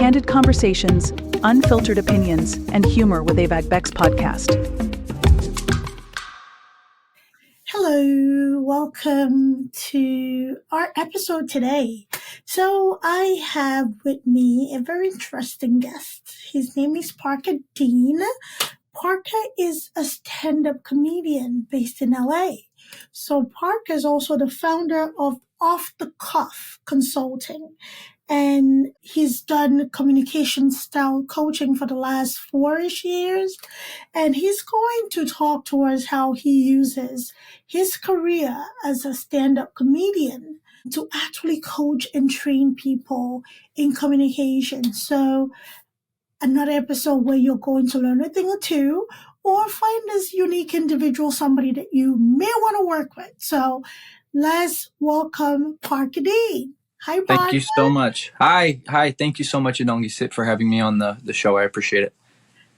candid conversations, unfiltered opinions, and humor with Abeg Vex Podcast. Hello, welcome to our episode today. So I have with me a very interesting guest. His name is Parker Dean. Parker is a stand-up comedian based in LA. So Parker is also the founder of Off the Cuff Consulting. And he's done communication style coaching for the last 4-ish years. And he's going to talk to us how he uses his career as a stand-up comedian to actually coach and train people in communication. So another episode where you're going to learn a thing or two or find this unique individual, somebody that you may want to work with. So let's welcome Parker Dean. Hi, Parker. Thank you so much. Hi. Thank you so much, Idongesit, for having me on the show. I appreciate it.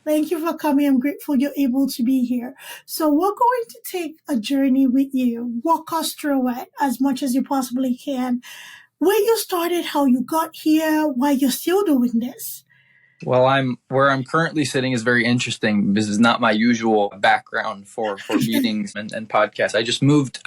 Thank you for coming. I'm grateful you're able to be here. So we're going to take a journey with you. Walk us through it as much as you possibly can. Where you started, how you got here, why you're still doing this. Well, where I'm currently sitting is very interesting. This is not my usual background for meetings and podcasts. I just moved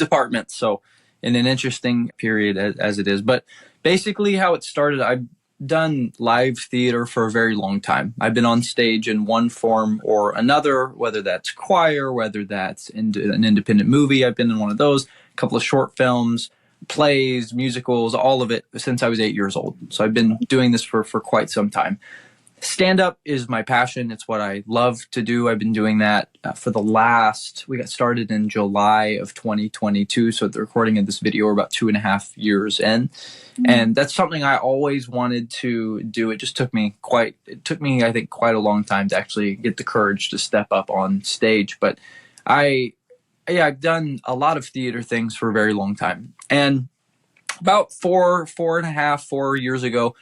apartments, so in an interesting period as it is. But basically how it started, I've done live theater for a very long time. I've been on stage in one form or another, whether that's choir, whether that's an independent movie. I've been in one of those, a couple of short films, plays, musicals, all of it since I was 8 years old. So I've been doing this for quite some time. Stand-up is my passion. It's what I love to do. I've been doing that we got started in July of 2022. So the recording of this video, we're about 2.5 years in. Mm-hmm. And that's something I always wanted to do. It just took me, I think, quite a long time to actually get the courage to step up on stage. But I've done a lot of theater things for a very long time. And about 4 years ago,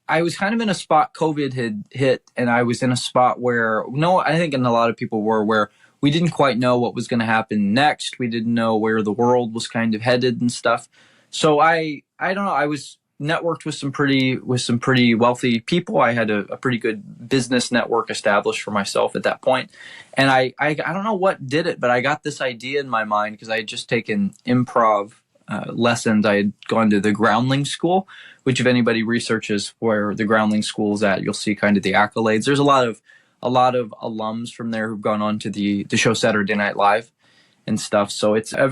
I was kind of in a spot. COVID had hit, and I was in a spot where, I think and a lot of people were, where we didn't quite know what was going to happen next. We didn't know where the world was kind of headed and stuff. So I don't know. I was networked with some pretty wealthy people. I had a pretty good business network established for myself at that point. And I don't know what did it, but I got this idea in my mind because I had just taken improv lessons. I had gone to the Groundling School, which if anybody researches where the Groundling School is at, you'll see kind of the accolades. There's a lot of alums from there who've gone on to the show Saturday Night Live and stuff. So it's a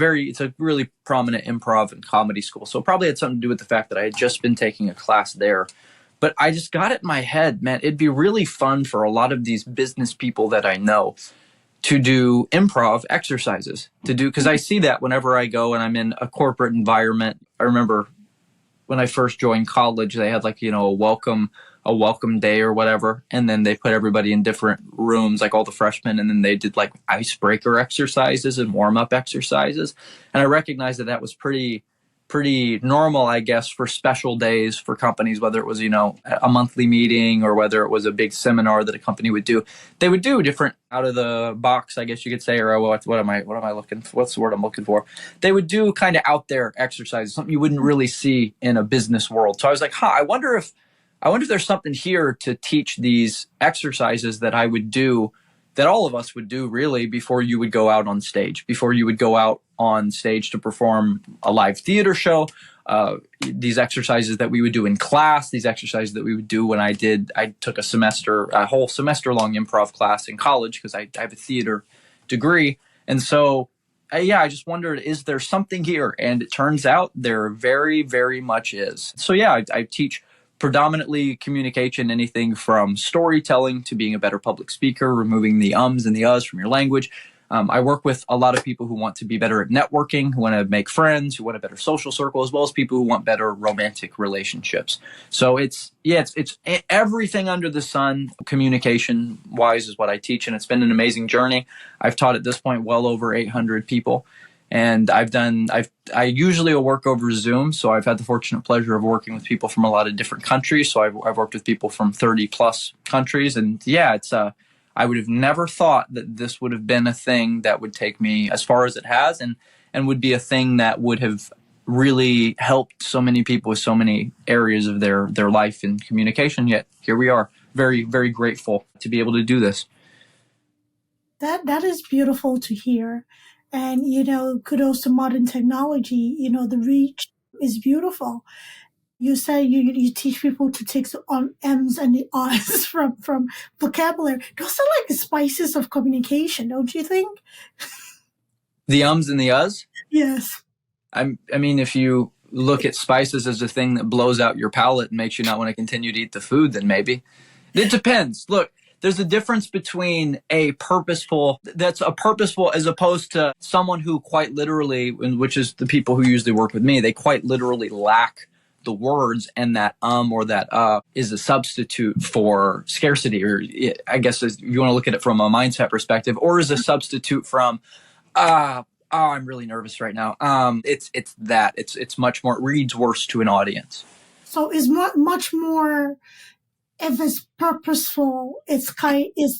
really prominent improv and comedy school. So it probably had something to do with the fact that I had just been taking a class there. But I just got it in my head, man, it'd be really fun for a lot of these business people that I know to do improv exercises, because I see that whenever I go and I'm in a corporate environment. I remember when I first joined college, they had a welcome day or whatever. And then they put everybody in different rooms, like all the freshmen. And then they did like icebreaker exercises and warm up exercises. And I recognized that was pretty normal, I guess, for special days for companies, whether it was, a monthly meeting or whether it was a big seminar that a company would do. They would do different out of the box, I guess you could say, or what's the word I'm looking for? They would do kind of out there exercises, something you wouldn't really see in a business world. So I was like, I wonder if there's something here to teach these exercises that I would do, that all of us would do really before you would go out on stage, to perform a live theater show. These exercises that we would do in class, these exercises that we would do when I took a whole semester long improv class in college because I have a theater degree. And so, I just wondered, is there something here? And it turns out there very, very much is. So I teach predominantly communication, anything from storytelling to being a better public speaker, removing the ums and the uhs from your language. I work with a lot of people who want to be better at networking, who want to make friends, who want a better social circle, as well as people who want better romantic relationships. So it's everything under the sun, communication wise, is what I teach. And it's been an amazing journey. I've taught at this point well over 800 people. And I usually will work over Zoom. So I've had the fortunate pleasure of working with people from a lot of different countries. So I've worked with people from 30 plus countries. And I would have never thought that this would have been a thing that would take me as far as it has, and would be a thing that would have really helped so many people with so many areas of their life and communication. Yet here we are, very, very grateful to be able to do this. That is beautiful to hear. And, kudos to modern technology. The reach is beautiful. You say you teach people to take the M's and the R's from vocabulary. Those are like the spices of communication, don't you think? The ums and the uhs? Yes. I mean, if you look at spices as a thing that blows out your palate and makes you not want to continue to eat the food, then maybe. It depends. Look, there's a difference between that's a purposeful as opposed to someone who quite literally, which is the people who usually work with me, they quite literally lack the words, and that or that is a substitute for scarcity, or I guess if you want to look at it from a mindset perspective, or is a substitute from I'm really nervous right now. It's much more, it reads worse to an audience. So it's much more, if it's purposeful, it's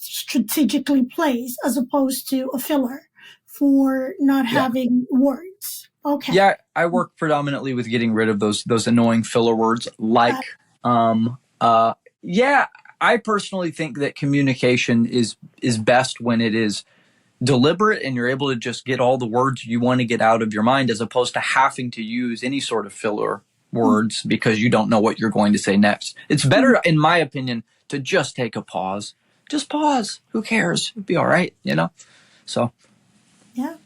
strategically placed as opposed to a filler for not having words. Okay. Yeah, I work predominantly with getting rid of those annoying filler words like I personally think that communication is best when it is deliberate and you're able to just get all the words you want to get out of your mind, as opposed to having to use any sort of filler words because you don't know what you're going to say next. It's better, in my opinion, to just take a pause. Just pause. Who cares? It'll be all right, So. Yeah.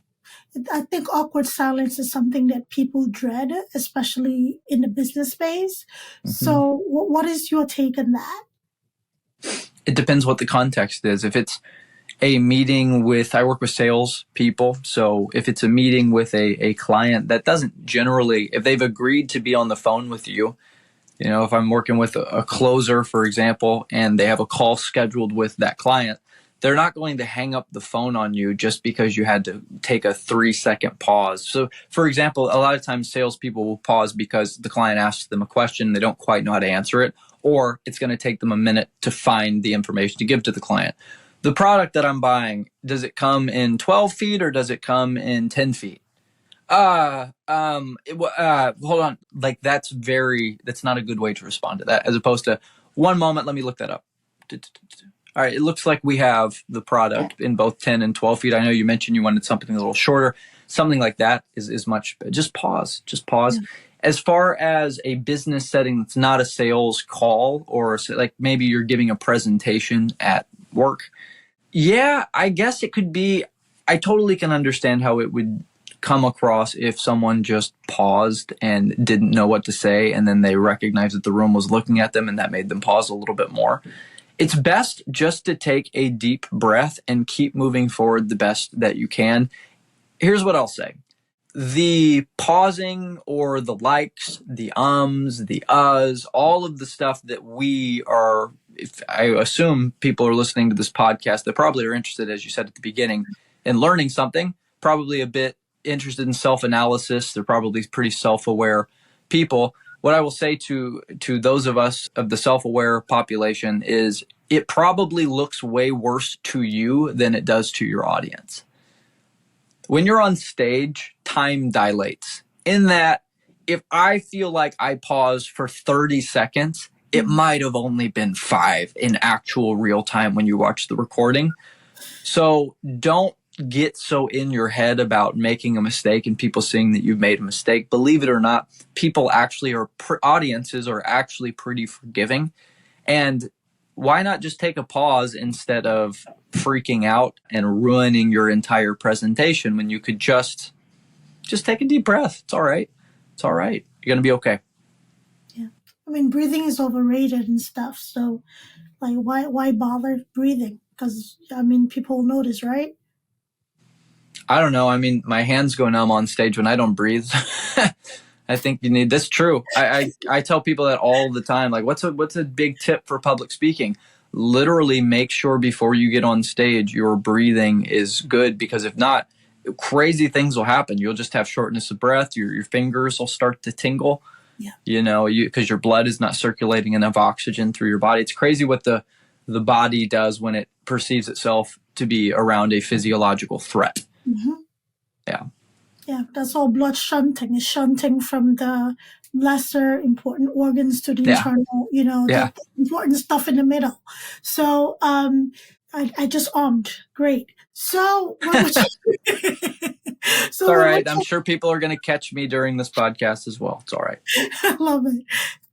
I think awkward silence is something that people dread, especially in the business space. Mm-hmm. So what is your take on that? It depends what the context is. If it's a meeting I work with sales people. So if it's a meeting with a client that doesn't generally, if they've agreed to be on the phone with you, if I'm working with a closer, for example, and they have a call scheduled with that client, they're not going to hang up the phone on you just because you had to take a 3-second pause. So, for example, a lot of times salespeople will pause because the client asks them a question, they don't quite know how to answer it, or it's going to take them a minute to find the information to give to the client. The product that I'm buying, does it come in 12 feet or does it come in 10 feet? Hold on. Like that's not a good way to respond to that, as opposed to, one moment, let me look that up. All right, it looks like we have the product in both 10 and 12 feet. I know you mentioned you wanted something a little shorter. Something like that is much, just pause. Yeah. As far as a business setting that's not a sales call, or like maybe you're giving a presentation at work. Yeah, I guess it could be, I totally can understand how it would come across if someone just paused and didn't know what to say, and then they recognized that the room was looking at them and that made them pause a little bit more. It's best just to take a deep breath and keep moving forward the best that you can. Here's what I'll say. The pausing or the likes, the ums, the uhs, all of the stuff that if I assume people are listening to this podcast, they probably are interested, as you said at the beginning, in learning something, probably a bit interested in self-analysis. They're probably pretty self-aware people. What I will say to those of us of the self-aware population is it probably looks way worse to you than it does to your audience. When you're on stage, time dilates. In that, if I feel like I paused for 30 seconds, it might have only been 5 in actual real time when you watch the recording. So don't get so in your head about making a mistake and people seeing that you've made a mistake. Believe it or not, people actually audiences are actually pretty forgiving. And why not just take a pause instead of freaking out and ruining your entire presentation when you could just take a deep breath. It's all right. It's all right. You're going to be okay. Yeah. I mean, breathing is overrated and stuff. So like, why bother breathing? Because, people notice, right? I don't know. I mean, my hands go numb on stage when I don't breathe. I think that's true. I tell people that all the time. Like, what's a big tip for public speaking? Literally make sure before you get on stage, your breathing is good, because if not, crazy things will happen. You'll just have shortness of breath. Your fingers will start to tingle, because your blood is not circulating enough oxygen through your body. It's crazy what the body does when it perceives itself to be around a physiological threat. Mm-hmm. Yeah. Yeah, that's all blood shunting. Is shunting from the lesser important organs to the Yeah. internal, Yeah. the important stuff in the middle. So I just great. So when we're It's all right. I'm sure people are going to catch me during this podcast as well. It's all right. I love it.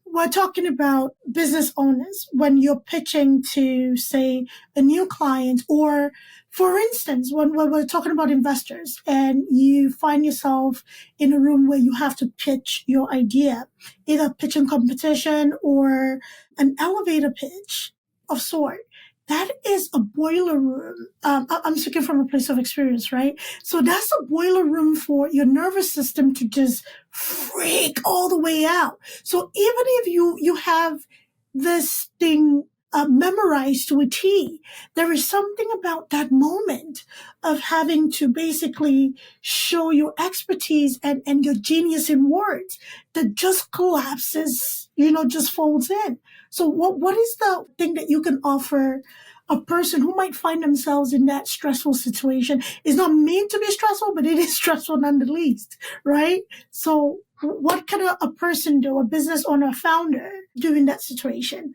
We're talking about business owners when you're pitching to, say, a new client, or, for instance, when we're talking about investors and you find yourself in a room where you have to pitch your idea, either pitching competition or an elevator pitch of sort. That is a boiler room. I'm speaking from a place of experience, right? So that's a boiler room for your nervous system to just freak all the way out. So even if you have this thing memorized to a T, there is something about that moment of having to basically show your expertise and your genius in words that just collapses, just folds in. So what is the thing that you can offer a person who might find themselves in that stressful situation? It's not meant to be stressful, but it is stressful nonetheless, right? So what can a person do, a business owner, a founder, do in that situation?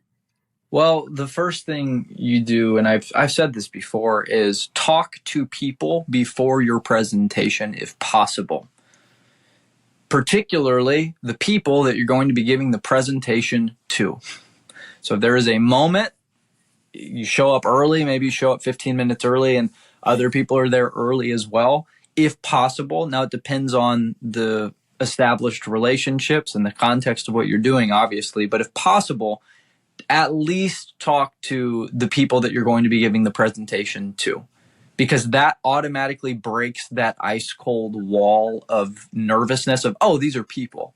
Well, the first thing you do, and I've said this before, is talk to people before your presentation if possible. Particularly the people that you're going to be giving the presentation to. So if there is a moment, you show up early, maybe you show up 15 minutes early and other people are there early as well, if possible. Now it depends on the established relationships and the context of what you're doing, obviously, but if possible, at least talk to the people that you're going to be giving the presentation to, because that automatically breaks that ice cold wall of nervousness of, oh, these are people.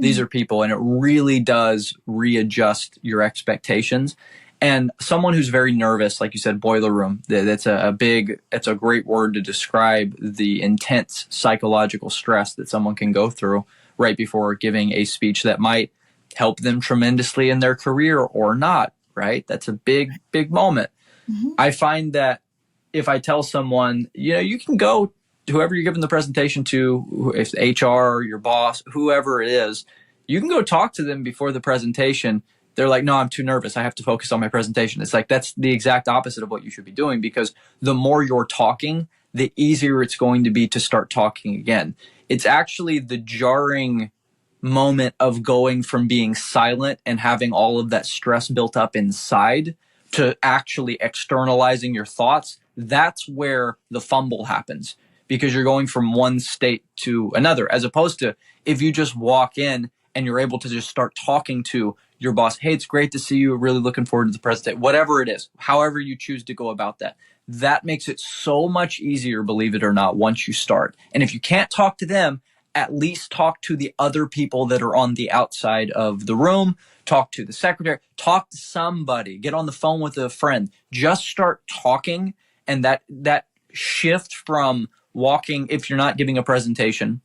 These are people. And it really does readjust your expectations. And someone who's very nervous, like you said, boiler room, it's a great word to describe the intense psychological stress that someone can go through right before giving a speech that might help them tremendously in their career or not, right? That's a big, big moment. Mm-hmm. I find that if I tell someone, you can go, whoever you're giving the presentation to, if it's HR or your boss, whoever it is, you can go talk to them before the presentation. They're like, no, I'm too nervous. I have to focus on my presentation. It's like, that's the exact opposite of what you should be doing, because the more you're talking, the easier it's going to be to start talking again. It's actually the jarring moment of going from being silent and having all of that stress built up inside to actually externalizing your thoughts. That's where the fumble happens, because you're going from one state to another, as opposed to if you just walk in and you're able to just start talking to your boss. Hey, it's great to see you. Really looking forward to the presentation. Whatever it is, however you choose to go about that, that makes it so much easier, believe it or not, once you start. And if you can't talk to them, at least talk to the other people that are on the outside of the room. Talk to the secretary, talk to somebody, get on the phone with a friend, just start talking. And that shift from walking, if you're not giving a presentation,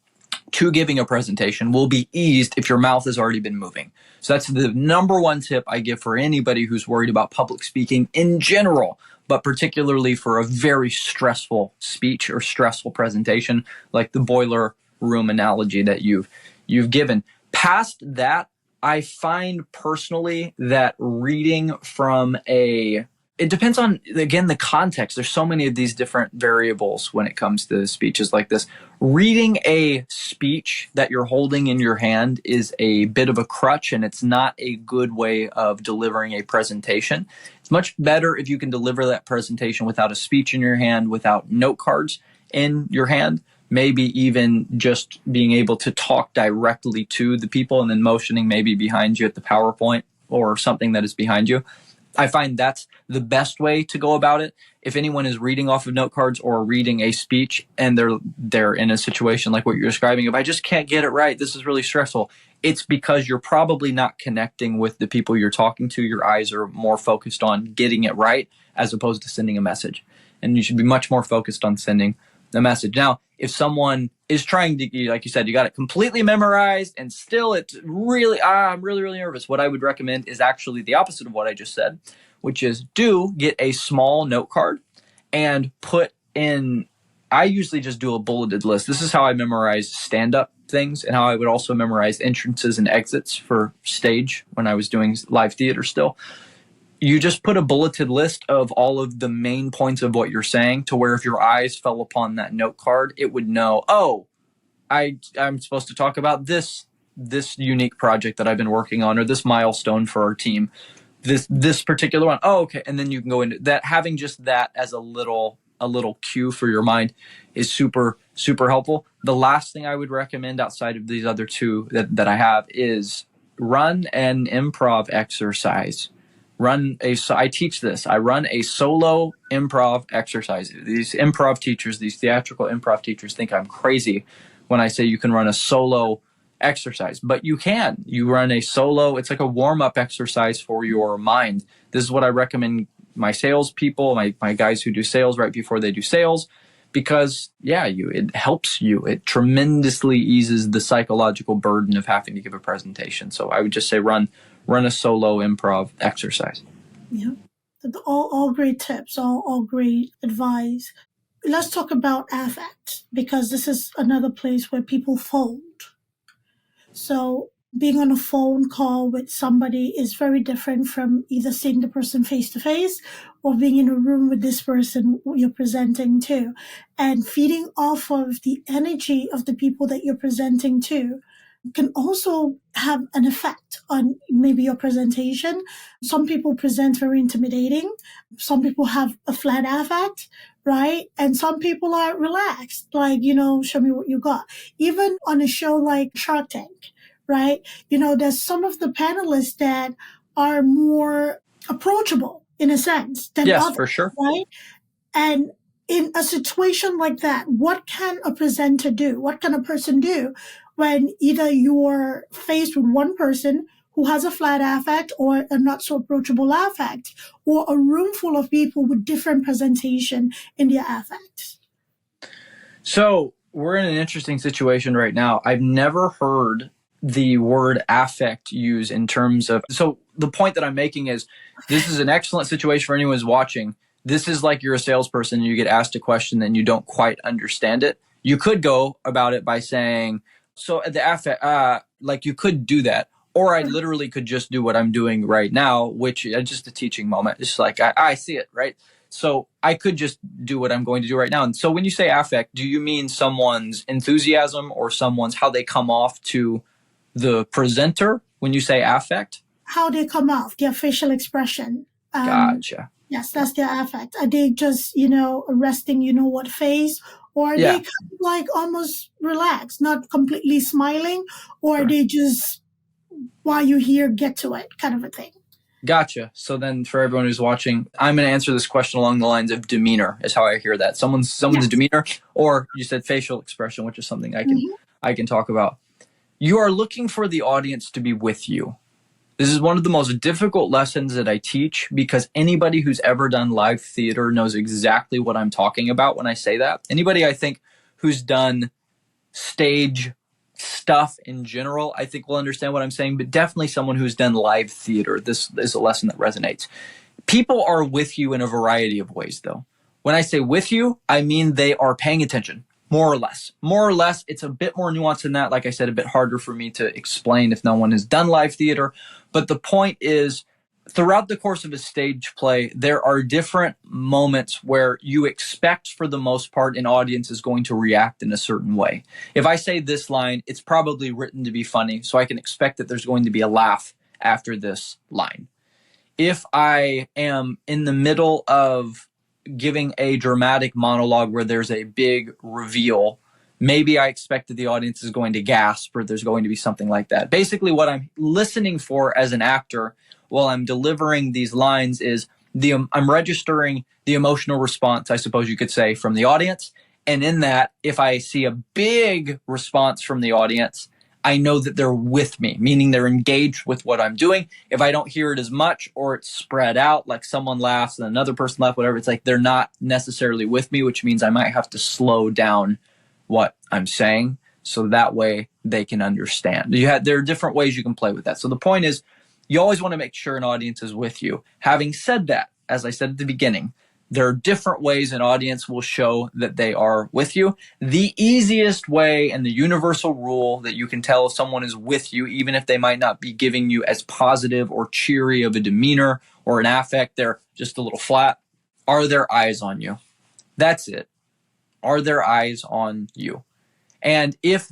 to giving a presentation will be eased if your mouth has already been moving. So that's the number one tip I give for anybody who's worried about public speaking in general, but particularly for a very stressful speech or stressful presentation, like the boiler room analogy that you've given. Past that, I find personally that reading from it depends on, again, the context. There's so many of these different variables when it comes to speeches like this. Reading a speech that you're holding in your hand is a bit of a crutch, and it's not a good way of delivering a presentation. It's much better if you can deliver that presentation without a speech in your hand, without note cards in your hand, maybe even just being able to talk directly to the people and then motioning maybe behind you at the PowerPoint or something that is behind you. I find that's the best way to go about it. If anyone is reading off of note cards or reading a speech and they're in a situation like what you're describing, if I just can't get it right, this is really stressful, it's because you're probably not connecting with the people you're talking to. Your eyes are more focused on getting it right as opposed to sending a message. And you should be much more focused on sending the message. Now, if someone is trying to, like you said, you got it completely memorized and still it's really, I'm really, really nervous. What I would recommend is actually the opposite of what I just said, which is get a small note card and put in I usually just do a bulleted list. This is how I memorize stand-up things and how I would also memorize entrances and exits for stage when I was doing live theater still. You just put a bulleted list of all of the main points of what you're saying to where if your eyes fell upon that note card, it would know, oh, I'm supposed to talk about this unique project that I've been working on, or this milestone for our team, this particular one. Oh, okay. And then you can go into that. Having just that as a little cue for your mind is super, super helpful. The last thing I would recommend outside of these other two that I have is run an improv exercise. I teach this. I run a solo improv exercise. These improv teachers, these theatrical improv teachers think I'm crazy when I say you can run a solo exercise, but you can. You run a solo, it's like a warm-up exercise for your mind. This is what I recommend my salespeople, my guys who do sales right before they do sales, because it helps you. It tremendously eases the psychological burden of having to give a presentation. So I would just say run a solo improv exercise. Yeah, all great tips, all great advice. Let's talk about affect, because this is another place where people fold. So being on a phone call with somebody is very different from either seeing the person face to face or being in a room with this person you're presenting to. And feeding off of the energy of the people that you're presenting to can also have an effect on maybe your presentation. Some people present very intimidating. Some people have a flat affect, right? And some people are relaxed, like, show me what you got. Even on a show like Shark Tank, right? There's some of the panelists that are more approachable in a sense than yes, others, for sure. Right? And in a situation like that, what can a presenter do? What can a person do when either you're faced with one person who has a flat affect or a not so approachable affect, or a room full of people with different presentation in their affects? So we're in an interesting situation right now. I've never heard the word affect used in terms of, so the point that I'm making is this is an excellent situation for anyone who's watching. This is like you're a salesperson and you get asked a question and you don't quite understand it. You could go about it by saying, so the affect, like you could do that. Or I literally could just do what I'm doing right now, which is just a teaching moment. It's like, I see it, right? So I could just do what I'm going to do right now. And so when you say affect, do you mean someone's enthusiasm or someone's how they come off to the presenter when you say affect? How they come off, their facial expression. Gotcha. Yes, that's their affect. Are they just, arresting, what face? Or are they kind of like almost relaxed, not completely smiling? Or are they just, while you're here, get to it kind of a thing? Gotcha. So then for everyone who's watching, I'm going to answer this question along the lines of demeanor is how I hear that. Someone's demeanor, or you said facial expression, which is something I can talk about. You are looking for the audience to be with you. This is one of the most difficult lessons that I teach because anybody who's ever done live theater knows exactly what I'm talking about when I say that. Anybody I think who's done stage stuff in general, I think will understand what I'm saying, but definitely someone who's done live theater. This is a lesson that resonates. People are with you in a variety of ways, though. When I say with you, I mean they are paying attention. More or less. More or less, it's a bit more nuanced than that. Like I said, a bit harder for me to explain if no one has done live theater. But the point is, throughout the course of a stage play, there are different moments where you expect, for the most part, an audience is going to react in a certain way. If I say this line, it's probably written to be funny, so I can expect that there's going to be a laugh after this line. If I am in the middle of giving a dramatic monologue where there's a big reveal, maybe I expect that the audience is going to gasp or there's going to be something like that. Basically, what I'm listening for as an actor while I'm delivering these lines is I'm registering the emotional response, I suppose you could say, from the audience. And in that, if I see a big response from the audience, I know that they're with me, meaning they're engaged with what I'm doing. If I don't hear it as much or it's spread out, like someone laughs and another person laughs, whatever, it's like they're not necessarily with me, which means I might have to slow down what I'm saying so that way they can understand. There are different ways you can play with that. So the point is, you always want to make sure an audience is with you. Having said that, as I said at the beginning, There are different ways an audience will show that they are with you. The easiest way and the universal rule that you can tell if someone is with you, even if they might not be giving you as positive or cheery of a demeanor or an affect, they're just a little flat, are their eyes on you? That's it. Are their eyes on you? And if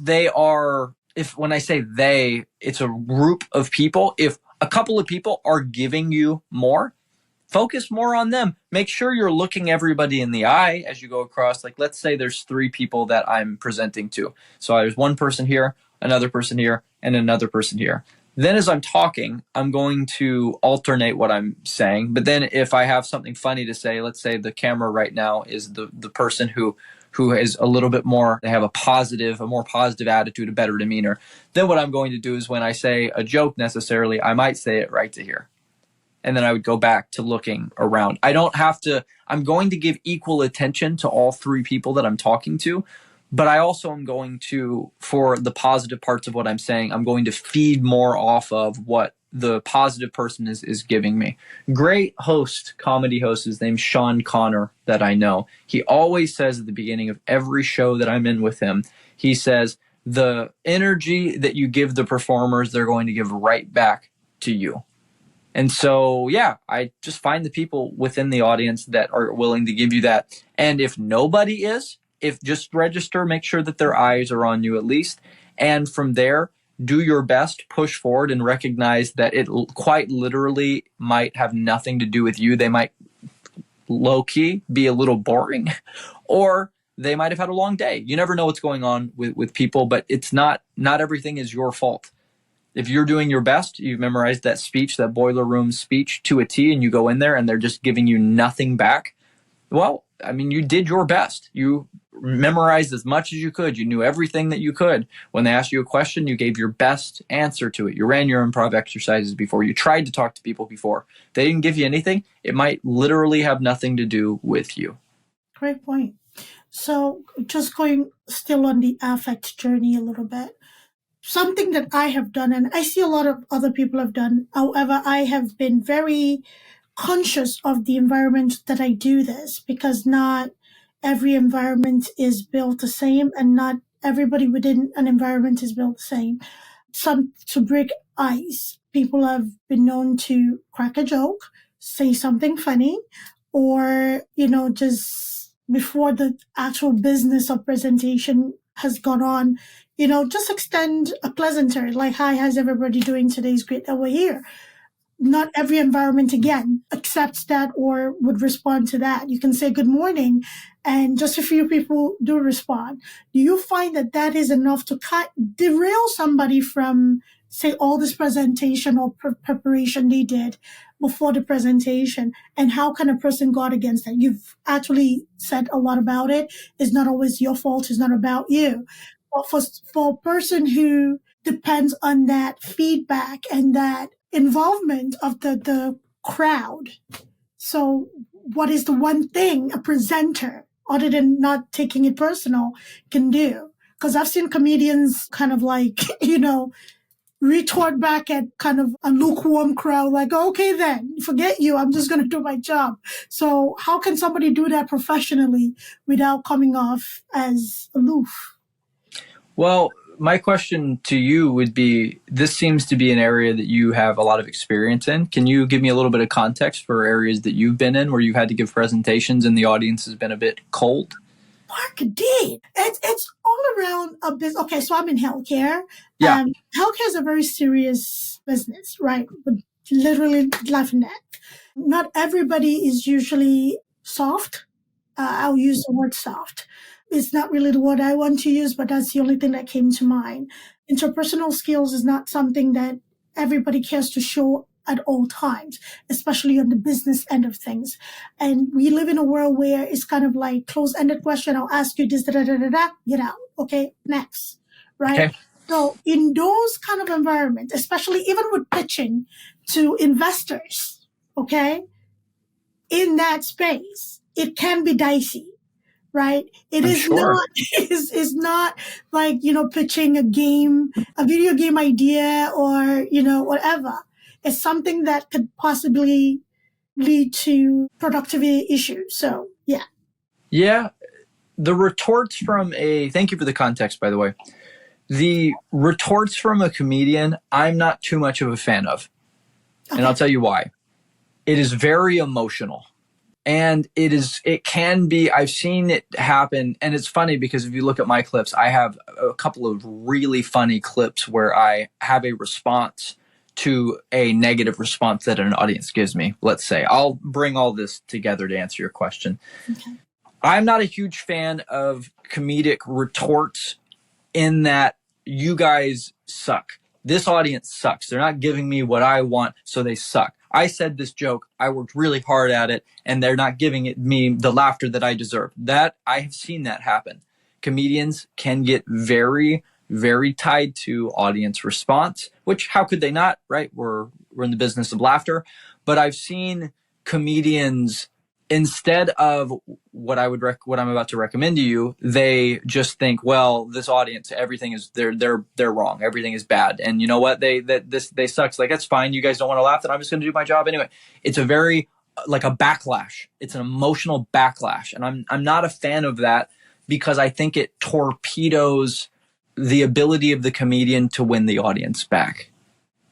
when I say they, it's a group of people. If a couple of people are giving you more, focus more on them. Make sure you're looking everybody in the eye as you go across. Like, let's say there's 3 people that I'm presenting to. So there's one person here, another person here, and another person here. Then as I'm talking, I'm going to alternate what I'm saying. But then if I have something funny to say, let's say the camera right now is the person who is a little bit more, they have a more positive attitude, a better demeanor. Then what I'm going to do is when I say a joke necessarily, I might say it right to here. And then I would go back to looking around. I'm going to give equal attention to all 3 people that I'm talking to, but I also am going to, for the positive parts of what I'm saying, I'm going to feed more off of what the positive person is giving me. Great comedy host, his name's Sean Connor, that I know. He always says at the beginning of every show that I'm in with him, he says, the energy that you give the performers, they're going to give right back to you. And so, yeah, I just find the people within the audience that are willing to give you that. And if nobody is, just register, make sure that their eyes are on you at least. And from there, do your best, push forward, and recognize that it quite literally might have nothing to do with you. They might low-key be a little boring, or they might have had a long day. You never know what's going on with people, but it's not everything is your fault. If you're doing your best, you've memorized that speech, that boiler room speech to a T, and you go in there and they're just giving you nothing back. Well, I mean, you did your best. You memorized as much as you could. You knew everything that you could. When they asked you a question, you gave your best answer to it. You ran your improv exercises before. You tried to talk to people before. If they didn't give you anything, it might literally have nothing to do with you. Great point. So just going still on the affect journey a little bit. Something that I have done, and I see a lot of other people have done. However, I have been very conscious of the environment that I do this, because not every environment is built the same, and not everybody within an environment is built the same. To break ice, people have been known to crack a joke, say something funny, or, just before the actual business of presentation has gone on, just extend a pleasantry like, hi, how's everybody doing? Today's great that we're here. Not every environment, again, accepts that or would respond to that. You can say good morning, and just a few people do respond. Do you find that that is enough to derail somebody from, say, all this presentation or preparation they did before the presentation? And how can a person guard against that? You've actually said a lot about it. It's not always your fault. It's not about you. But for a person who depends on that feedback and that involvement of the crowd. So what is the one thing a presenter, other than not taking it personal, can do? Because I've seen comedians kind of like, retort back at kind of a lukewarm crowd, like, okay, then forget you. I'm just going to do my job. So how can somebody do that professionally without coming off as aloof? Well, my question to you would be, this seems to be an area that you have a lot of experience in. Can you give me a little bit of context for areas that you've been in where you've had to give presentations and the audience has been a bit cold? Mark, did. It's all around a business. Okay, so I'm in healthcare. Yeah. Healthcare is a very serious business, right? With literally life and death. Not everybody is usually soft. I'll use the word soft. It's not really the word I want to use, but that's the only thing that came to mind. Interpersonal skills is not something that everybody cares to show at all times, especially on the business end of things. And we live in a world where it's kind of like closed-ended question. I'll ask you this, get out. Okay, next, right? Okay. So in those kind of environments, especially even with pitching to investors, okay, in that space, it can be dicey. Right? It's not like, pitching a video game idea or, whatever. It's something that could possibly lead to productivity issues. So, yeah. Yeah. The retorts thank you for the context, by the way. The retorts from a comedian, I'm not too much of a fan of. Okay. And I'll tell you why. It is very emotional. And it can be, I've seen it happen. And it's funny because if you look at my clips, I have a couple of really funny clips where I have a response to a negative response that an audience gives me. Let's say I'll bring all this together to answer your question. Okay. I'm not a huge fan of comedic retorts in that you guys suck. This audience sucks. They're not giving me what I want, so they suck. I said this joke. I worked really hard at it, and they're not giving me the laughter that I deserve. That I have seen that happen. Comedians can get very, very tied to audience response, which how could they not, right? We're in the business of laughter. But I've seen comedians, instead of what I'm about to recommend to you, they just think, well, this audience, everything is they're wrong, everything is bad, and you know what, they suck. It's like, that's fine. You guys don't want to laugh, then I'm just going to do my job anyway. It's a very like a backlash. It's an emotional backlash, and I'm not a fan of that because I think it torpedoes the ability of the comedian to win the audience back.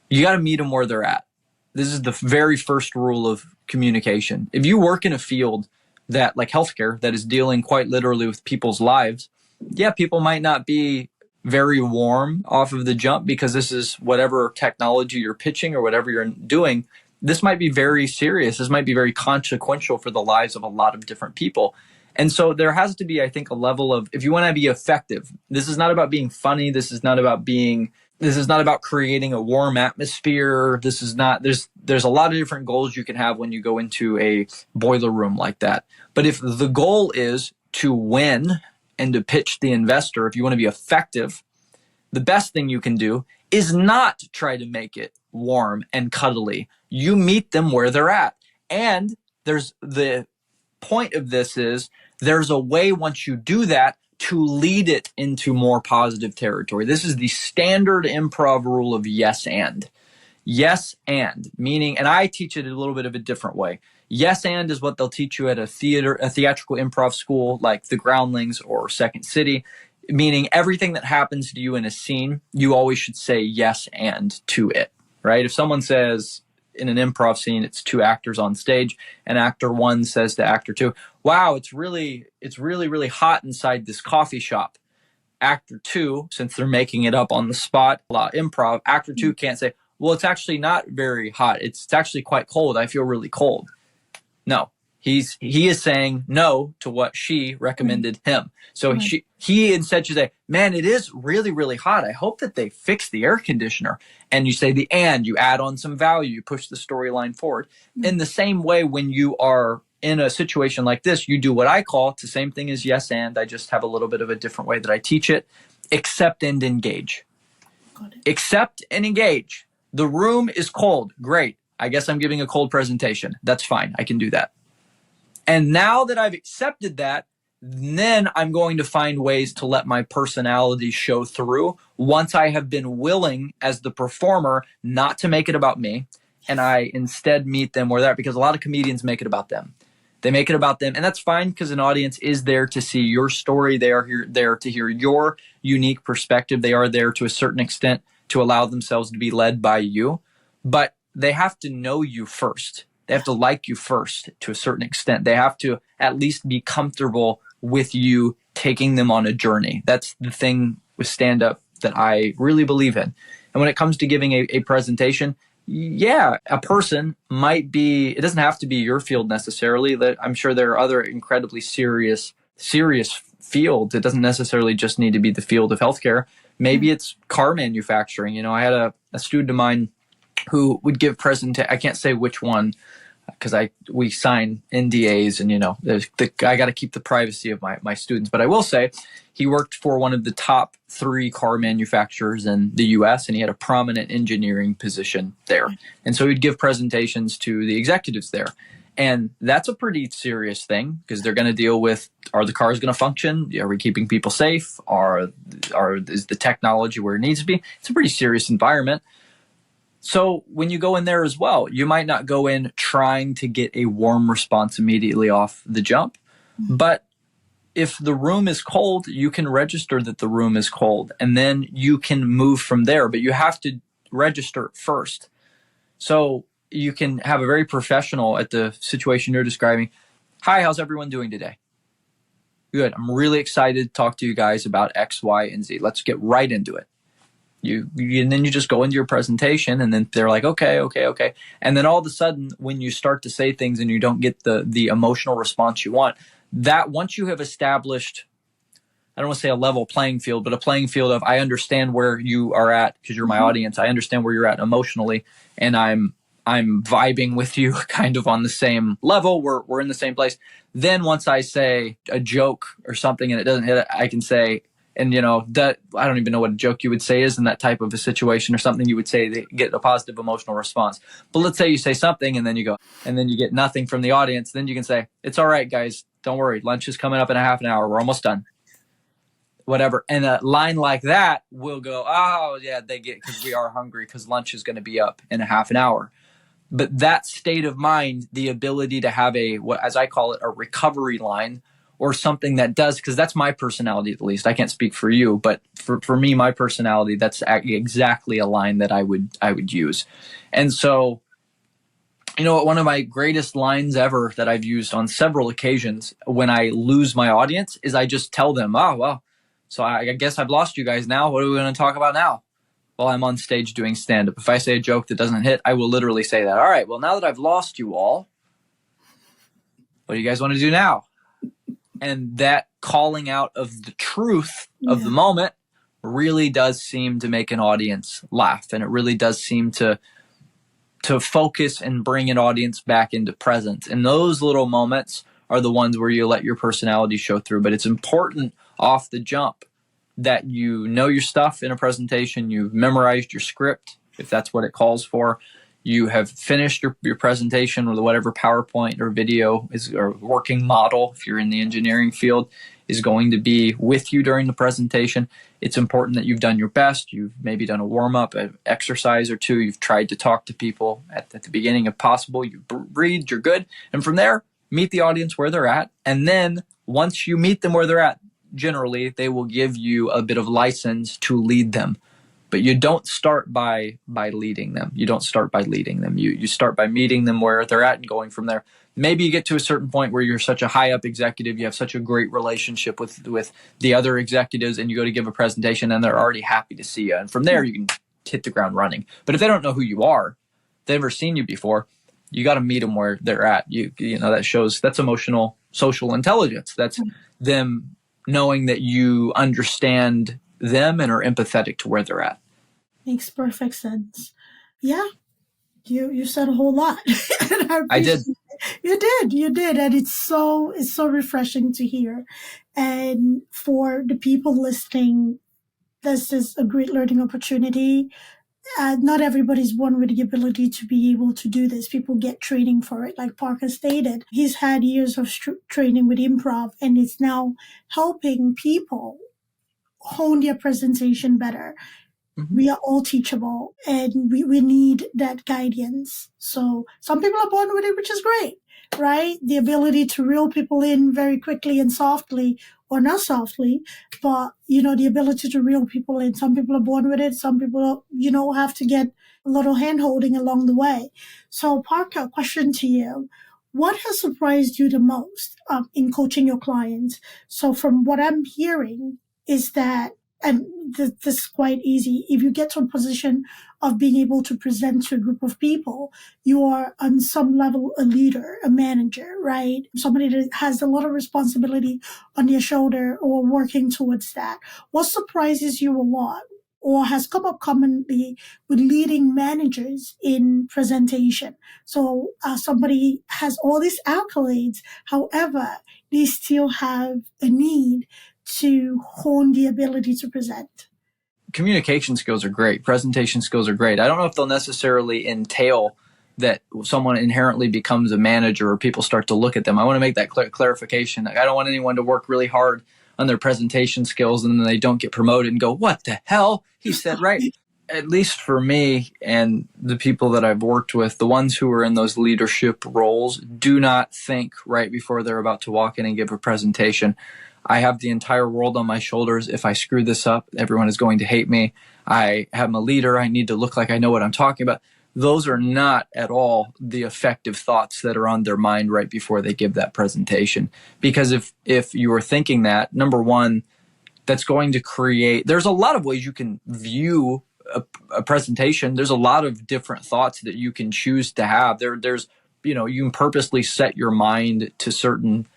You got to meet them where they're at. This is the very first rule of communication. If you work in a field that, like healthcare, that is dealing quite literally with people's lives, yeah, people might not be very warm off of the jump because this is whatever technology you're pitching or whatever you're doing. This might be very serious. This might be very consequential for the lives of a lot of different people. And so there has to be, I think, a level of, if you want to be effective, this is not about being funny. This is not about creating a warm atmosphere. There's a lot of different goals you can have when you go into a boiler room like that. But if the goal is to win and to pitch the investor, if you want to be effective, the best thing you can do is not try to make it warm and cuddly. You meet them where they're at. And the point of this is there's a way once you do that to lead it into more positive territory. This is the standard improv rule of yes and. Yes and, meaning, and I teach it a little bit of a different way. Yes and is what they'll teach you at a theatrical improv school like the Groundlings or Second City, meaning everything that happens to you in a scene, you always should say yes and to it, right? If someone says in an improv scene, it's two actors on stage, and actor one says to actor two, wow, it's really, really hot inside this coffee shop. Actor two, since they're making it up on the spot, a lot of improv, actor two can't say, well, it's actually not very hot. It's actually quite cold. I feel really cold. No, he is saying no to what she recommended him. So he instead should say, man, it is really, really hot. I hope that they fix the air conditioner. And you say you add on some value, you push the storyline forward. In the same way, when you are in a situation like this, you do what I call, it's the same thing as yes and, I just have a little bit of a different way that I teach it, accept and engage. Accept and engage. The room is cold. Great. I guess I'm giving a cold presentation. That's fine. I can do that. And now that I've accepted that, then I'm going to find ways to let my personality show through once I have been willing as the performer not to make it about me. And I instead meet them where they're at, because a lot of comedians make it about them. They make it about them. And that's fine because an audience is there to see your story. They are there to hear your unique perspective. They are there to a certain extent to allow themselves to be led by you. But they have to know you first. They have to like you first to a certain extent. They have to at least be comfortable with you taking them on a journey. That's the thing with stand-up that I really believe in. And when it comes to giving a presentation, yeah, a person might be, it doesn't have to be your field necessarily. I'm sure there are other incredibly serious fields. It doesn't necessarily just need to be the field of healthcare. Maybe it's car manufacturing. You know, I had a student of mine who would give I can't say which one because we sign NDAs and, you know, I got to keep the privacy of my students. But I will say he worked for one of the top 3 car manufacturers in the U.S. and he had a prominent engineering position there. And so he'd give presentations to the executives there. And that's a pretty serious thing because they're going to deal with, are the cars going to function? Are we keeping people safe? Is the technology where it needs to be? It's a pretty serious environment. So when you go in there as well, you might not go in trying to get a warm response immediately off the jump. But if the room is cold, you can register that the room is cold, and then you can move from there. But you have to register it first. So you can have a very professional at the situation you're describing. Hi, how's everyone doing today? Good. I'm really excited to talk to you guys about X, Y, and Z. Let's get right into it. And then you just go into your presentation, and then they're like, okay. And then all of a sudden, when you start to say things and you don't get the emotional response you want, that once you have established, I don't want to say a level playing field, but a playing field of, I understand where you are at because you're my audience. I understand where you're at emotionally, and I'm vibing with you kind of on the same level. We're in the same place. Then once I say a joke or something and it doesn't hit it, I can say, and that I don't even know what a joke you would say is in that type of a situation, or something you would say to get a positive emotional response. But let's say you say something and then you go, and then you get nothing from the audience. Then you can say, it's all right, guys. Don't worry. Lunch is coming up in a half an hour. We're almost done. Whatever. And a line like that will go, oh yeah, they get, because we are hungry because lunch is going to be up in a half an hour. But that state of mind, the ability to have what, as I call it, a recovery line, or something that does, because that's my personality, at least. I can't speak for you, but for me, my personality, that's exactly a line that I would use. And so, one of my greatest lines ever that I've used on several occasions when I lose my audience is I just tell them, oh, well, so I guess I've lost you guys now. What are we going to talk about now? Well, I'm on stage doing stand-up. If I say a joke that doesn't hit, I will literally say that. All right, well, now that I've lost you all, what do you guys want to do now? And that calling out of the truth of the moment really does seem to make an audience laugh. And it really does seem to focus and bring an audience back into presence. And those little moments are the ones where you let your personality show through. But it's important off the jump that you know your stuff in a presentation. You've memorized your script, if that's what it calls for. You have finished your presentation with whatever PowerPoint or video is, or working model, if you're in the engineering field, is going to be with you during the presentation. It's important that you've done your best. You've maybe done a warm-up, an exercise or two. You've tried to talk to people at the beginning if possible. You breathed, you're good. And from there, meet the audience where they're at. And then once you meet them where they're at, generally, they will give you a bit of license to lead them. But you don't start by leading them. You don't start by leading them. You start by meeting them where they're at and going from there. Maybe you get to a certain point where you're such a high up executive, you have such a great relationship with the other executives, and you go to give a presentation and they're already happy to see you. And from there, you can hit the ground running. But if they don't know who you are, they've never seen you before, you got to meet them where they're at. That's emotional social intelligence. That's them knowing that you understand them and are empathetic to where they're at. Makes perfect sense. Yeah, you said a whole lot. I did. You did, and it's so refreshing to hear. And for the people listening, this is a great learning opportunity. Not everybody's born with the ability to be able to do this. People get training for it. Like Parker stated, he's had years of training with improv, and it's now helping people hone their presentation better. We are all teachable, and we need that guidance. So some people are born with it, which is great, right? The ability to reel people in very quickly and softly, or not softly, but, the ability to reel people in. Some people are born with it. Some people, have to get a little hand-holding along the way. So Parker, question to you. What has surprised you the most in coaching your clients? So from what I'm hearing is that, and this is quite easy, if you get to a position of being able to present to a group of people, you are on some level a leader, a manager, right? Somebody that has a lot of responsibility on their shoulder or working towards that. What surprises you a lot or has come up commonly with leading managers in presentation? So somebody has all these accolades, however, they still have a need to hone the ability to present. Communication skills are great. Presentation skills are great. I don't know if they'll necessarily entail that someone inherently becomes a manager or people start to look at them. I want to make that clarification. I don't want anyone to work really hard on their presentation skills and then they don't get promoted and go, what the hell? He said right. at least for me and the people that I've worked with, the ones who are in those leadership roles do not think right before they're about to walk in and give a presentation, I have the entire world on my shoulders. If I screw this up, everyone is going to hate me. I am a leader. I need to look like I know what I'm talking about. Those are not at all the effective thoughts that are on their mind right before they give that presentation. Because if you are thinking that, number one, that's going to create, there's a lot of ways you can view a presentation. There's a lot of different thoughts that you can choose to have. There's, you can purposely set your mind to certain,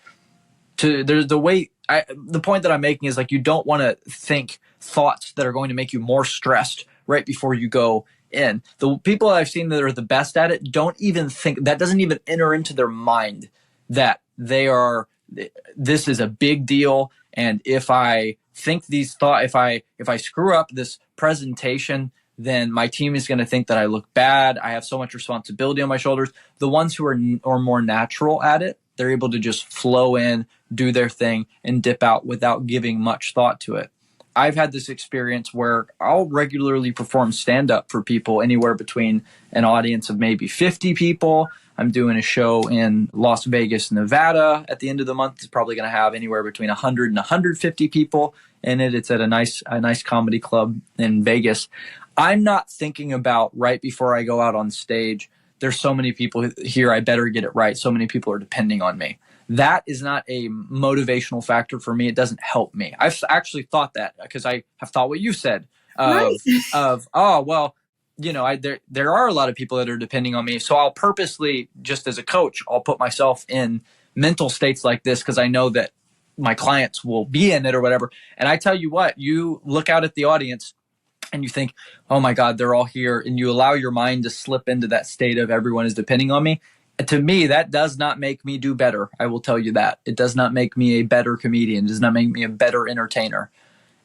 there's the way, the point that I'm making is like, you don't want to think thoughts that are going to make you more stressed right before you go in. The people I've seen that are the best at it don't even think, that doesn't even enter into their mind that this is a big deal. And if I think these thoughts, if I screw up this presentation, then my team is going to think that I look bad. I have so much responsibility on my shoulders. The ones who are more natural at it, they're able to just flow in, do their thing, and dip out without giving much thought to it. I've had this experience where I'll regularly perform stand-up for people anywhere between an audience of maybe 50 people. I'm doing a show in Las Vegas, Nevada. At the end of the month, it's probably going to have anywhere between 100 and 150 people in it. It's at a nice comedy club in Vegas. I'm not thinking about right before I go out on stage, there's so many people here, I better get it right. So many people are depending on me. That is not a motivational factor for me. It doesn't help me. I've actually thought that because I have thought what you said there are a lot of people that are depending on me. So I'll purposely, just as a coach, I'll put myself in mental states like this because I know that my clients will be in it or whatever. And I tell you what, you look out at the audience and you think, oh my God, they're all here. And you allow your mind to slip into that state of everyone is depending on me. To me, that does not make me do better. I will tell you that. It does not make me a better comedian. It does not make me a better entertainer.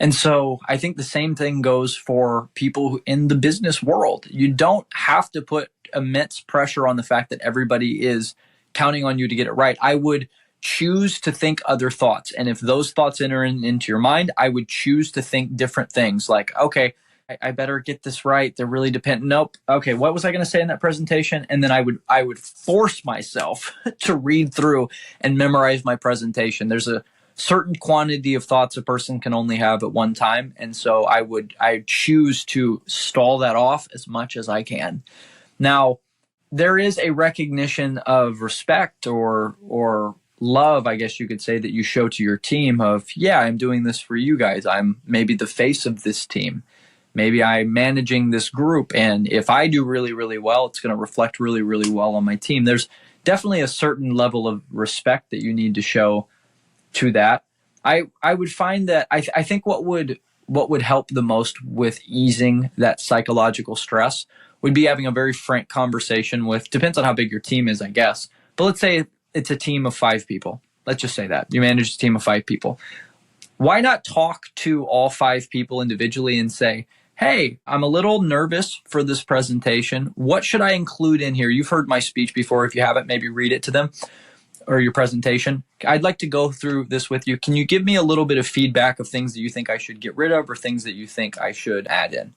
And so I think the same thing goes for people in the business world. You don't have to put immense pressure on the fact that everybody is counting on you to get it right. I would choose to think other thoughts. And if those thoughts enter into your mind, I would choose to think different things like, okay, I better get this right. They're really dependent. Nope. Okay, what was I going to say in that presentation? And then I would force myself to read through and memorize my presentation. There's a certain quantity of thoughts a person can only have at one time. And so I choose to stall that off as much as I can. Now, there is a recognition of respect or love, I guess you could say, that you show to your team of, yeah, I'm doing this for you guys. I'm maybe the face of this team. Maybe I'm managing this group. And if I do really, really well, it's going to reflect really, really well on my team. There's definitely a certain level of respect that you need to show to that. I would find that I think what would help the most with easing that psychological stress would be having a very frank conversation with, depends on how big your team is, I guess. But let's say it's a team of 5 people. Let's just say that. You manage a team of 5 people. Why not talk to all 5 people individually and say, hey, I'm a little nervous for this presentation. What should I include in here? You've heard my speech before. If you haven't, maybe read it to them or your presentation. I'd like to go through this with you. Can you give me a little bit of feedback of things that you think I should get rid of or things that you think I should add in?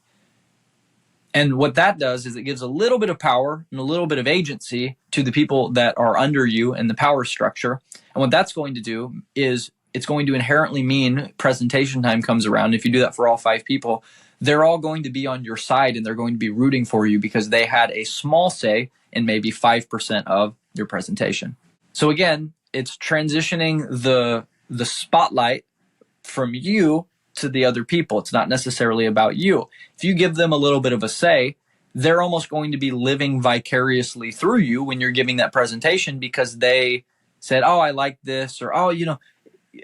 And what that does is it gives a little bit of power and a little bit of agency to the people that are under you in the power structure. And what that's going to do is it's going to inherently mean presentation time comes around. If you do that for all 5 people, they're all going to be on your side and they're going to be rooting for you because they had a small say in maybe 5% of your presentation. So again, it's transitioning the spotlight from you to the other people. It's not necessarily about you. If you give them a little bit of a say, they're almost going to be living vicariously through you when you're giving that presentation because they said, oh, I like this, or, oh,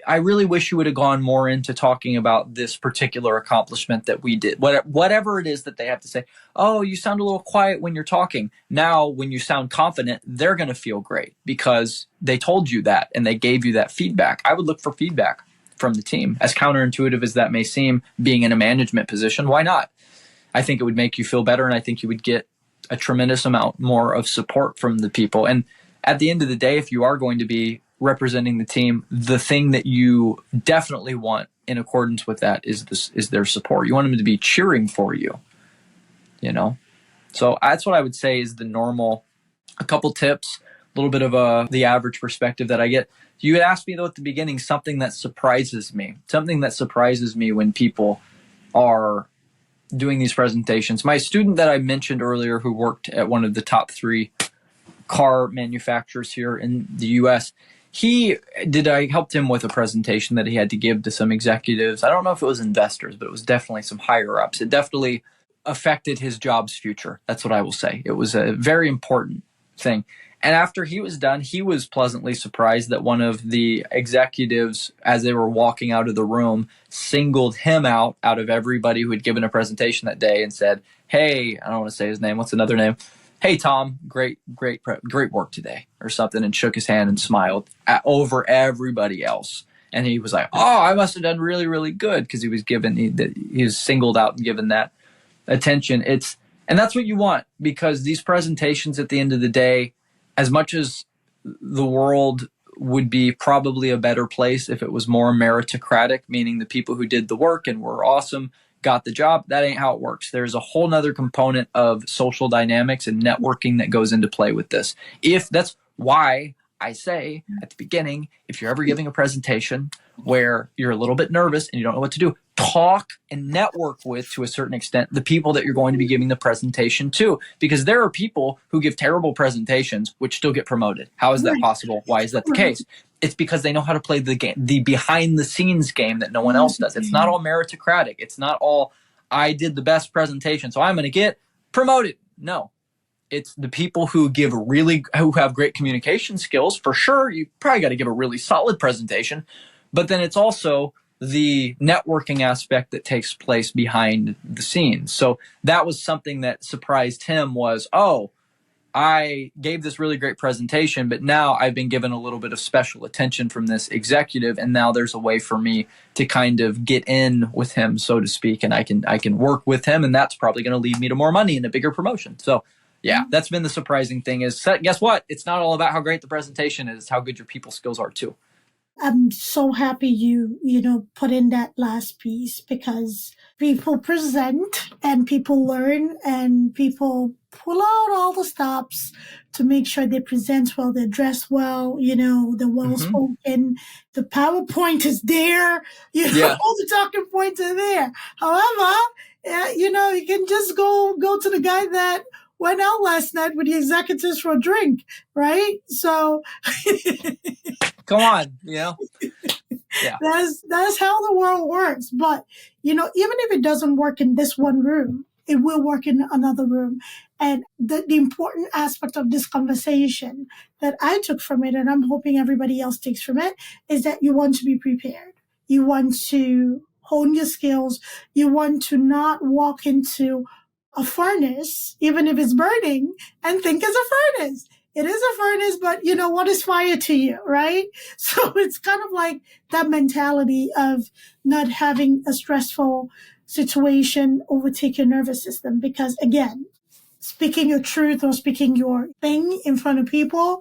I really wish you would have gone more into talking about this particular accomplishment that we did. Whatever it is that they have to say, oh, you sound a little quiet when you're talking. Now, when you sound confident, they're going to feel great because they told you that and they gave you that feedback. I would look for feedback from the team. As counterintuitive as that may seem, being in a management position, why not? I think it would make you feel better, and I think you would get a tremendous amount more of support from the people. And at the end of the day, if you are going to be representing the team, the thing that you definitely want in accordance with that is their support. You want them to be cheering for you. you know? So that's what I would say is the normal, a couple tips, a little bit of the average perspective that I get. You had asked me though at the beginning, something that surprises me when people are doing these presentations. My student that I mentioned earlier who worked at one of the top 3 car manufacturers here in the US, I helped him with a presentation that he had to give to some executives. I don't know if it was investors, but it was definitely some higher ups. It definitely affected his job's future. That's what I will say. It was a very important thing. And after he was done, he was pleasantly surprised that one of the executives, as they were walking out of the room, singled him out of everybody who had given a presentation that day and said, "Hey," I don't want to say his name. What's another name? "Hey, Tom, great work today," or something, and shook his hand and smiled over everybody else. And he was like, "Oh, I must have done really, really good," because he was singled out and given that attention. And that's what you want, because these presentations at the end of the day, as much as the world would be probably a better place if it was more meritocratic, meaning the people who did the work and were awesome got the job, that ain't how it works. There's a whole nother component of social dynamics and networking that goes into play with this. That's why I say at the beginning, if you're ever giving a presentation where you're a little bit nervous and you don't know what to do, talk and network with, to a certain extent, the people that you're going to be giving the presentation to, because there are people who give terrible presentations which still get promoted. How is that possible? Why is that the case? It's because they know how to play the game, the behind the scenes game that no one else does. It's not all meritocratic. It's not all, I did the best presentation, so I'm going to get promoted. No. It's the people who have great communication skills. For sure, you probably got to give a really solid presentation, but then it's also the networking aspect that takes place behind the scenes. So that was something that surprised him was, oh, I gave this really great presentation, but now I've been given a little bit of special attention from this executive, and now there's a way for me to kind of get in with him, so to speak, and I can work with him, and that's probably going to lead me to more money and a bigger promotion. So yeah, that's been the surprising thing is, guess what? It's not all about how great the presentation is, it's how good your people skills are too. I'm so happy you put in that last piece, because people present and people learn and people pull out all the stops to make sure they present well, they dress well, they're well spoken, the PowerPoint is there, all the talking points are there. However, you can just go to the guy that went out last night with the executives for a drink, right? So come on, Yeah. That's how the world works. But, even if it doesn't work in this one room, it will work in another room. And the important aspect of this conversation that I took from it, and I'm hoping everybody else takes from it, is that you want to be prepared. You want to hone your skills. You want to not walk into a furnace, even if it's burning, and think it's a furnace. It is a furnace, but what is fire to you, right? So it's kind of like that mentality of not having a stressful situation overtake your nervous system. Because again, speaking your truth or speaking your thing in front of people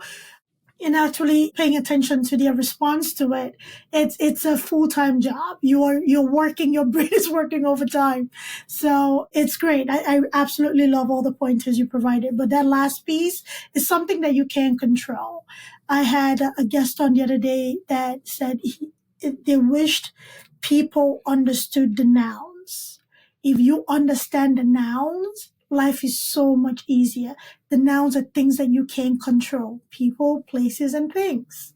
and actually paying attention to their response to it, it's a full-time job. You're working, your brain is working overtime. So it's great. I absolutely love all the pointers you provided. But that last piece is something that you can't control. I had a guest on the other day that said they wished people understood the nouns. If you understand the nouns, life is so much easier. The nouns are things that you can't control. People, places, and things.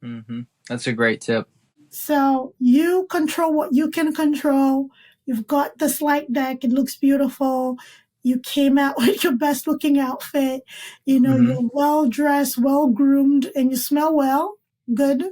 Mm-hmm. That's a great tip. So you control what you can control. You've got the slide deck. It looks beautiful. You came out with your best looking outfit. You're well dressed, well groomed, and you smell well. Good.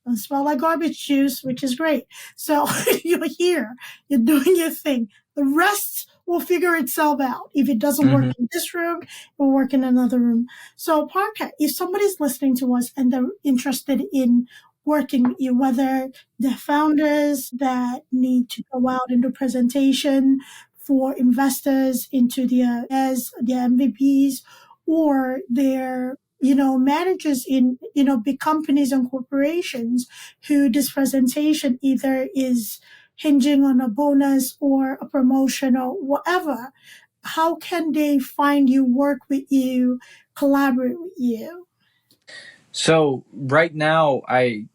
Don't smell like garbage juice, which is great. So you're here. You're doing your thing. The rest will figure itself out. If it doesn't work in this room, it will work in another room. So Parker, if somebody's listening to us and they're interested in working with you, whether they're founders that need to go out and do presentation for investors into their MVPs, or they're managers in, big companies and corporations who this presentation either is hinging on a bonus or a promotion or whatever, how can they find you, work with you, collaborate with you? So right now I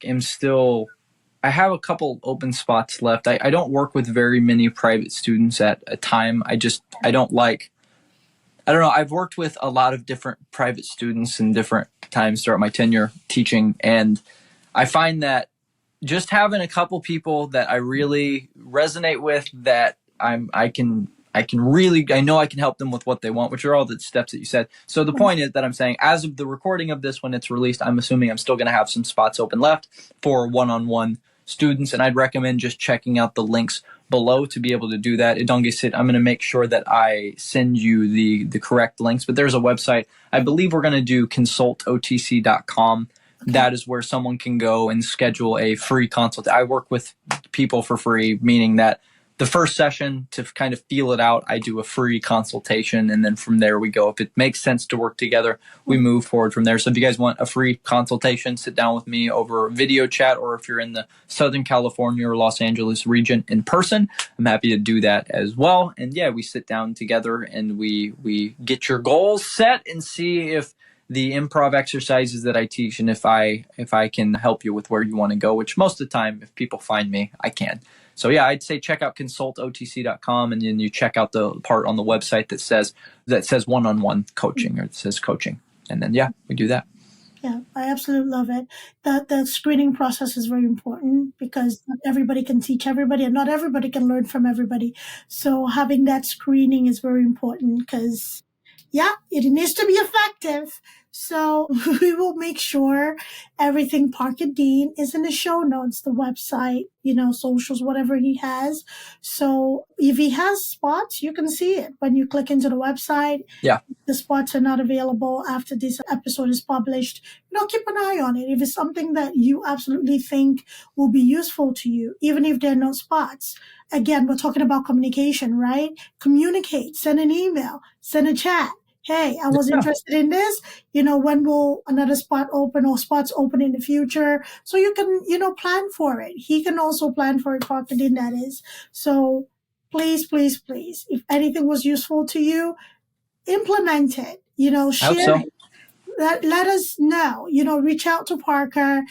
have a couple open spots left. I don't work with very many private students at a time. I don't know. I've worked with a lot of different private students in different times throughout my tenure teaching. And I find that just having a couple people that I really resonate with, that I know I can help them with what they want, which are all the steps that you said. So the point is that I'm saying, as of the recording of this, when it's released, I'm assuming I'm still going to have some spots open left for one-on-one students. And I'd recommend just checking out the links below to be able to do that. Idongesit, I'm going to make sure that I send you the correct links, but there's a website. I believe we're going to do consultotc.com. Okay. That is where someone can go and schedule a free consult. I work with people for free, meaning that the first session, to kind of feel it out, I do a free consultation, and then from there we go. If it makes sense to work together, we move forward from there. So if you guys want a free consultation, sit down with me over video chat, or if you're in the Southern California or Los Angeles region in person, I'm happy to do that as well. And yeah, we sit down together and we get your goals set and see if the improv exercises that I teach, and if I can help you with where you want to go, which most of the time, if people find me, I can. So yeah, I'd say check out consultotc.com, and then you check out the part on the website that says one-on-one coaching, or it says coaching. And then, yeah, we do that. Yeah, I absolutely love it. The screening process is very important, because not everybody can teach everybody, and not everybody can learn from everybody. So having that screening is very important, because yeah, it needs to be effective. So we will make sure everything Parker Dean is in the show notes, the website, socials, whatever he has. So if he has spots, you can see it when you click into the website. Yeah. The spots are not available after this episode is published. Keep an eye on it. If it's something that you absolutely think will be useful to you, even if there are no spots. Again, we're talking about communication, right? Communicate, send an email, send a chat. Hey, I was interested in this. When will another spot open, or spots open in the future? So you can, plan for it. He can also plan for it, Parker Dean, that is. So please, please, please, if anything was useful to you, implement it. Share it. Let us know. Reach out to Parker.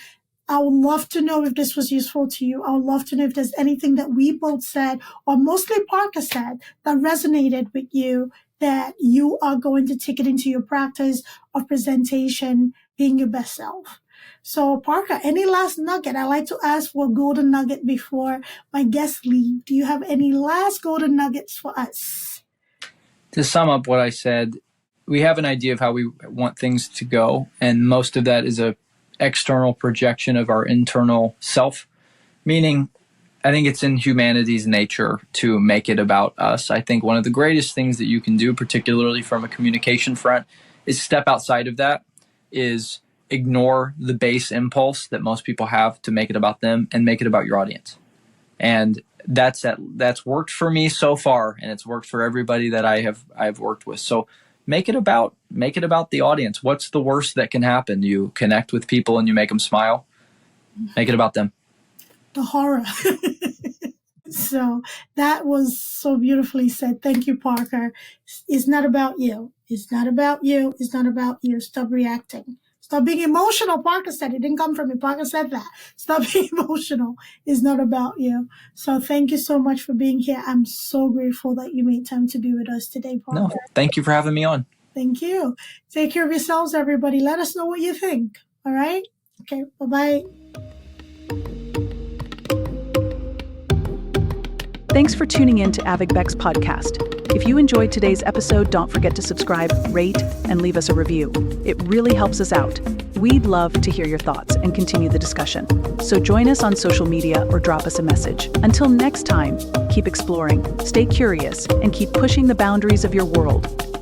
I would love to know if this was useful to you. I would love to know if there's anything that we both said, or mostly Parker said, that resonated with you, that you are going to take it into your practice of presentation, being your best self. So Parker, any last nugget? I like to ask for a golden nugget before my guests leave. Do you have any last golden nuggets for us? To sum up what I said, we have an idea of how we want things to go, and most of that is a external projection of our internal self, meaning I think it's in humanity's nature to make it about us. I think one of the greatest things that you can do, particularly from a communication front, is step outside of that, is ignore the base impulse that most people have to make it about them and make it about your audience. And that's worked for me so far, and it's worked for everybody that I've worked with. So make it about the audience. What's the worst that can happen? You connect with people and you make them smile. Make it about them. The horror. So that was so beautifully said. Thank you, Parker. It's not about you. It's not about you. It's not about you. Stop reacting. Stop being emotional. Parker said it didn't come from me. Parker said that. Stop being emotional. It's not about you. So thank you so much for being here. I'm so grateful that you made time to be with us today, Parker. No, thank you for having me on. Thank you. Take care of yourselves, everybody. Let us know what you think. All right? Okay. Bye-bye. Thanks for tuning in to Abeg Vex Podcast. If you enjoyed today's episode, don't forget to subscribe, rate, and leave us a review. It really helps us out. We'd love to hear your thoughts and continue the discussion. So join us on social media or drop us a message. Until next time, keep exploring, stay curious, and keep pushing the boundaries of your world.